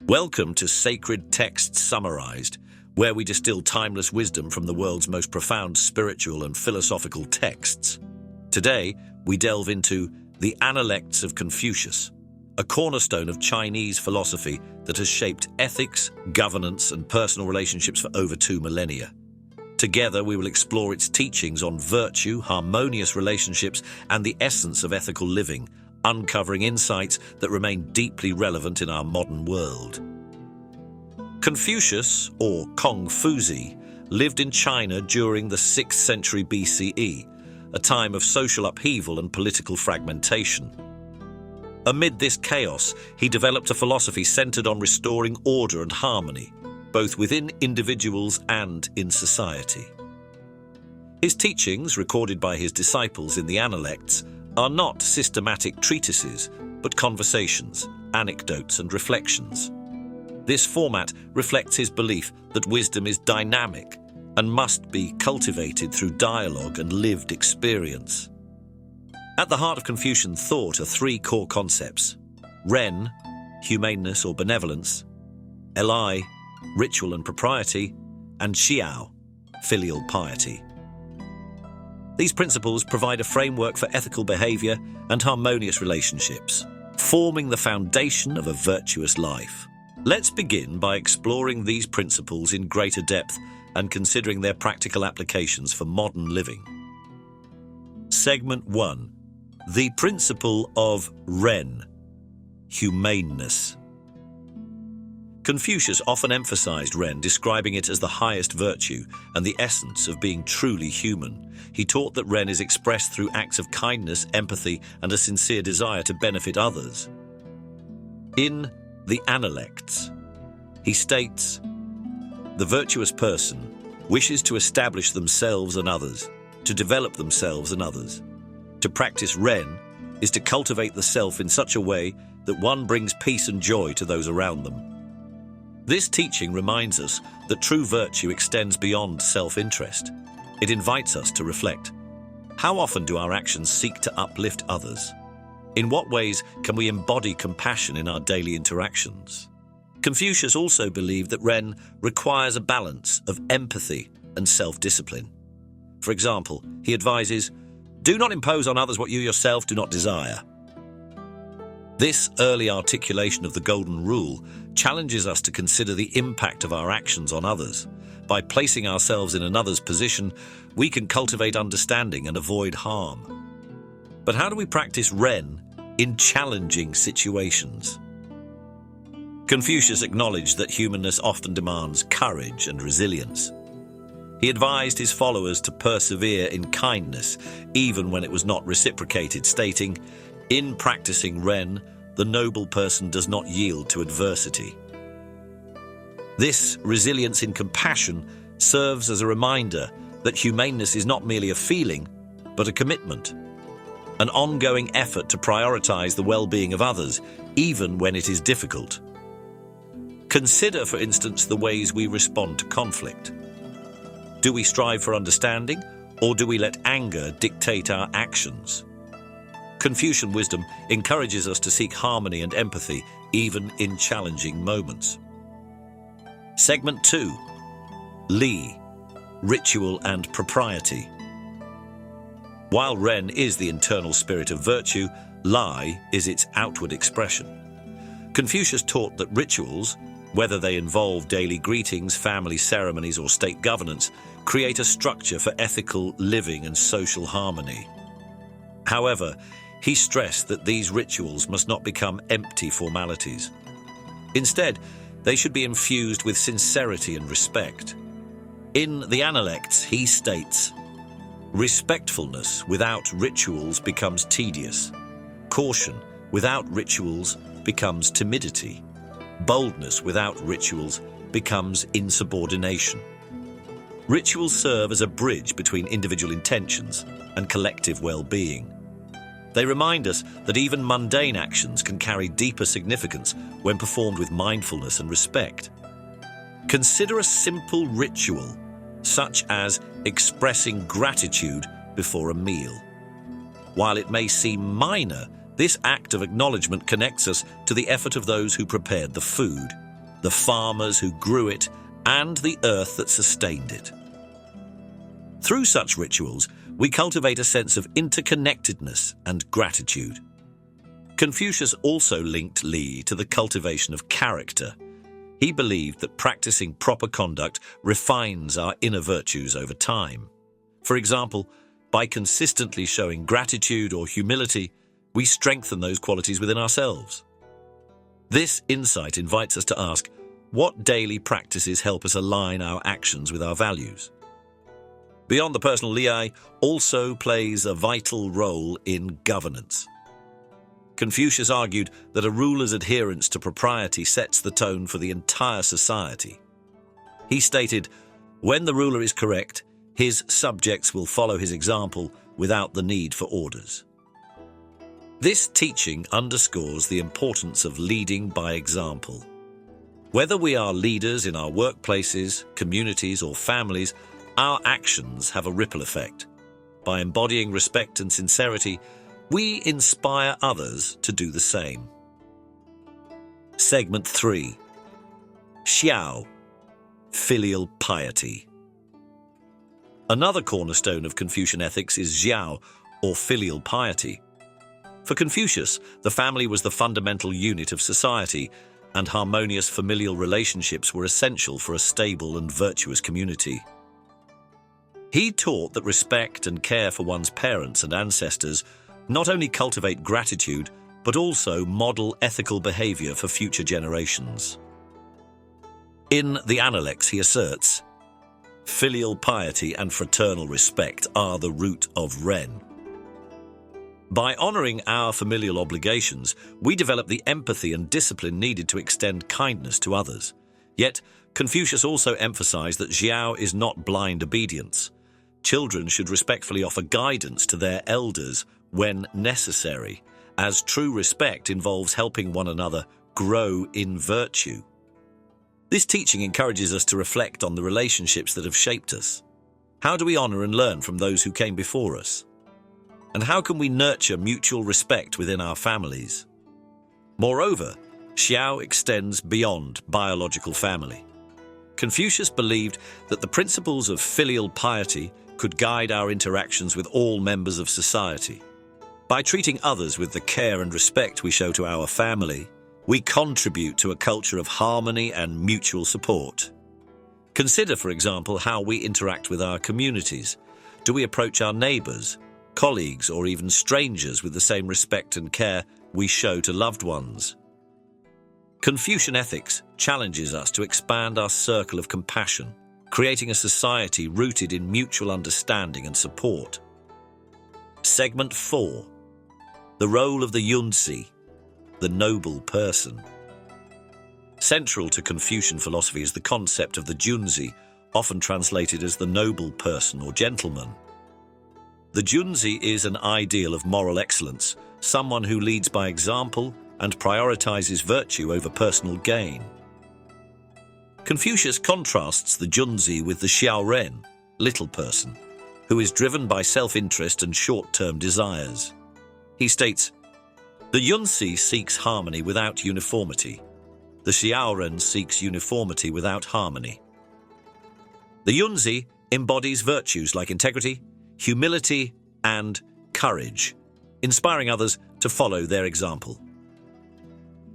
Welcome to Sacred Texts Summarized, where we distill timeless wisdom from the world's most profound spiritual and philosophical texts. Today, we delve into the Analects of Confucius, a cornerstone of Chinese philosophy that has shaped ethics, governance, and personal relationships for over 2 millennia. Together, we will explore its teachings on virtue, harmonious relationships, and the essence of ethical living, uncovering insights that remain deeply relevant in our modern world. Confucius, or Confuzi, lived in China during the 6th century BCE, a time of social upheaval and political fragmentation. Amid this chaos, he developed a philosophy centered on restoring order and harmony, both within individuals and in society. His teachings, recorded by his disciples in the Analects, are not systematic treatises, but conversations, anecdotes, and reflections. This format reflects his belief that wisdom is dynamic and must be cultivated through dialogue and lived experience. At the heart of Confucian thought are 3 core concepts: Ren, humaneness or benevolence; Eli, ritual and propriety; and Xiao, filial piety. These principles provide a framework for ethical behavior and harmonious relationships, forming the foundation of a virtuous life. Let's begin by exploring these principles in greater depth and considering their practical applications for modern living. Segment 1. The principle of Ren, humaneness. Confucius often emphasized Ren, describing it as the highest virtue and the essence of being truly human. He taught that Ren is expressed through acts of kindness, empathy, and a sincere desire to benefit others. In the Analects, he states, "The virtuous person wishes to establish themselves and others, to develop themselves and others. To practice Ren is to cultivate the self in such a way that one brings peace and joy to those around them." This teaching reminds us that true virtue extends beyond self-interest. It invites us to reflect. How often do our actions seek to uplift others? In what ways can we embody compassion in our daily interactions? Confucius also believed that Ren requires a balance of empathy and self-discipline. For example, he advises, "Do not impose on others what you yourself do not desire." This early articulation of the Golden Rule challenges us to consider the impact of our actions on others. By placing ourselves in another's position, we can cultivate understanding and avoid harm. But how do we practice Ren in challenging situations? Confucius acknowledged that humanness often demands courage and resilience. He advised his followers to persevere in kindness, even when it was not reciprocated, stating, "In practicing Ren, the noble person does not yield to adversity." This resilience in compassion serves as a reminder that humaneness is not merely a feeling, but a commitment, an ongoing effort to prioritize the well-being of others, even when it is difficult. Consider, for instance, the ways we respond to conflict. Do we strive for understanding, or do we let anger dictate our actions? Confucian wisdom encourages us to seek harmony and empathy, even in challenging moments. Segment 2. Li, ritual and propriety. While Ren is the internal spirit of virtue, Li is its outward expression. Confucius taught that rituals, whether they involve daily greetings, family ceremonies, or state governance, create a structure for ethical living and social harmony. However, he stressed that these rituals must not become empty formalities. Instead, they should be infused with sincerity and respect. In the Analects, he states, "Respectfulness without rituals becomes tedious. Caution without rituals becomes timidity. Boldness without rituals becomes insubordination." Rituals serve as a bridge between individual intentions and collective well-being. They remind us that even mundane actions can carry deeper significance when performed with mindfulness and respect. Consider a simple ritual, such as expressing gratitude before a meal. While it may seem minor, this act of acknowledgement connects us to the effort of those who prepared the food. the farmers who grew it, and the earth that sustained it. Through such rituals, we cultivate a sense of interconnectedness and gratitude. Confucius also linked Li to the cultivation of character. He believed that practicing proper conduct refines our inner virtues over time. For example, by consistently showing gratitude or humility, we strengthen those qualities within ourselves. This insight invites us to ask, what daily practices help us align our actions with our values? Beyond the personal, Li also plays a vital role in governance. Confucius argued that a ruler's adherence to propriety sets the tone for the entire society. He stated, when the ruler is correct, his subjects will follow his example without the need for orders. This teaching underscores the importance of leading by example. Whether we are leaders in our workplaces, communities, or families, our actions have a ripple effect. By embodying respect and sincerity, we inspire others to do the same. Segment 3. Xiao, filial piety. Another cornerstone of Confucian ethics is xiao, or filial piety. For Confucius, the family was the fundamental unit of society, and harmonious familial relationships were essential for a stable and virtuous community. He taught that respect and care for one's parents and ancestors not only cultivate gratitude, but also model ethical behavior for future generations. In the Analects, he asserts, filial piety and fraternal respect are the root of Ren. By honoring our familial obligations, we develop the empathy and discipline needed to extend kindness to others. Yet, Confucius also emphasized that xiao is not blind obedience. Children should respectfully offer guidance to their elders when necessary, as true respect involves helping one another grow in virtue. This teaching encourages us to reflect on the relationships that have shaped us. How do we honor and learn from those who came before us? And how can we nurture mutual respect within our families? Moreover, xiao extends beyond biological family. Confucius believed that the principles of filial piety could guide our interactions with all members of society. By treating others with the care and respect we show to our family, we contribute to a culture of harmony and mutual support. Consider, for example, how we interact with our communities. Do we approach our neighbors, colleagues, or even strangers with the same respect and care we show to loved ones? Confucian ethics challenges us to expand our circle of compassion, creating a society rooted in mutual understanding and support. Segment 4. The role of the Yunzi, the noble person. Central to Confucian philosophy is the concept of the Junzi, often translated as the noble person or gentleman. The Junzi is an ideal of moral excellence, someone who leads by example and prioritizes virtue over personal gain. Confucius contrasts the Junzi with the Xiaoren, little person, who is driven by self-interest and short-term desires. He states, the Yunzi seeks harmony without uniformity. The Xiaoren seeks uniformity without harmony. The Yunzi embodies virtues like integrity, humility, and courage, inspiring others to follow their example.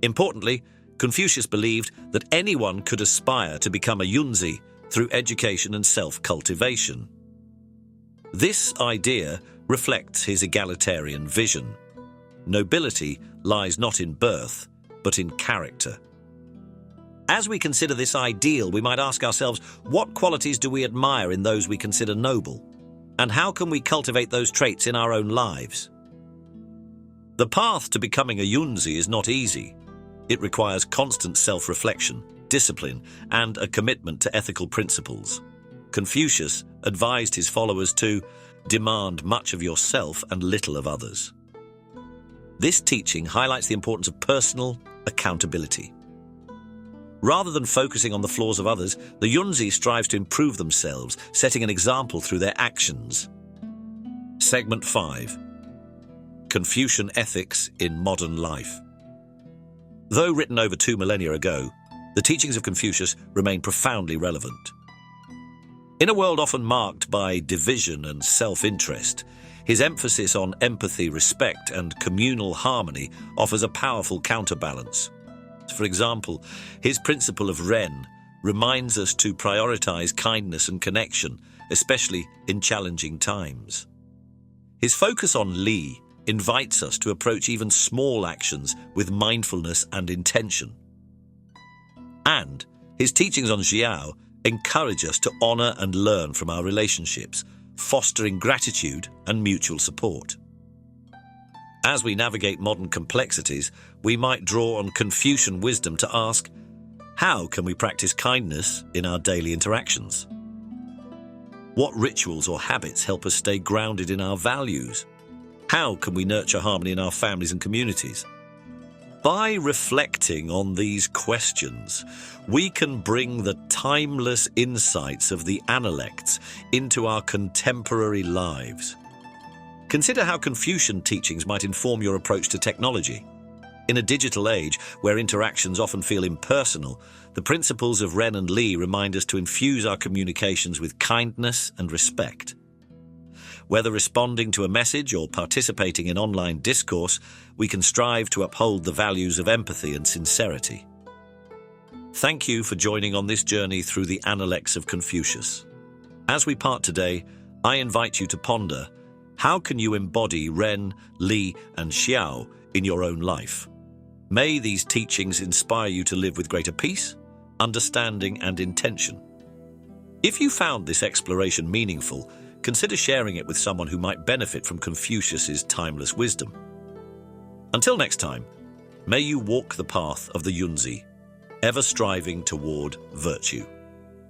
Importantly, Confucius believed that anyone could aspire to become a Yunzi through education and self-cultivation. This idea reflects his egalitarian vision. Nobility lies not in birth, but in character. As we consider this ideal, we might ask ourselves, what qualities do we admire in those we consider noble? And how can we cultivate those traits in our own lives? The path to becoming a Yunzi is not easy. It requires constant self-reflection, discipline, and a commitment to ethical principles. Confucius advised his followers to demand much of yourself and little of others. This teaching highlights the importance of personal accountability. Rather than focusing on the flaws of others, the Yunzi strives to improve themselves, setting an example through their actions. Segment 5. Confucian ethics in modern life. Though written over 2 millennia ago, the teachings of Confucius remain profoundly relevant. In a world often marked by division and self-interest, his emphasis on empathy, respect, and communal harmony offers a powerful counterbalance. For example, his principle of Ren reminds us to prioritize kindness and connection, especially in challenging times. His focus on Li invites us to approach even small actions with mindfulness and intention. And his teachings on Xiao encourage us to honor and learn from our relationships, fostering gratitude and mutual support. As we navigate modern complexities, we might draw on Confucian wisdom to ask, how can we practice kindness in our daily interactions? What rituals or habits help us stay grounded in our values? How can we nurture harmony in our families and communities? By reflecting on these questions, we can bring the timeless insights of the Analects into our contemporary lives. Consider how Confucian teachings might inform your approach to technology. In a digital age where interactions often feel impersonal, the principles of Ren and Li remind us to infuse our communications with kindness and respect. Whether responding to a message or participating in online discourse, we can strive to uphold the values of empathy and sincerity. Thank you for joining on this journey through the Analects of Confucius. As we part today, I invite you to ponder, how can you embody Ren, Li, and Xiao in your own life? May these teachings inspire you to live with greater peace, understanding, and intention. If you found this exploration meaningful, consider sharing it with someone who might benefit from Confucius's timeless wisdom. Until next time, may you walk the path of the Yunzi, ever striving toward virtue.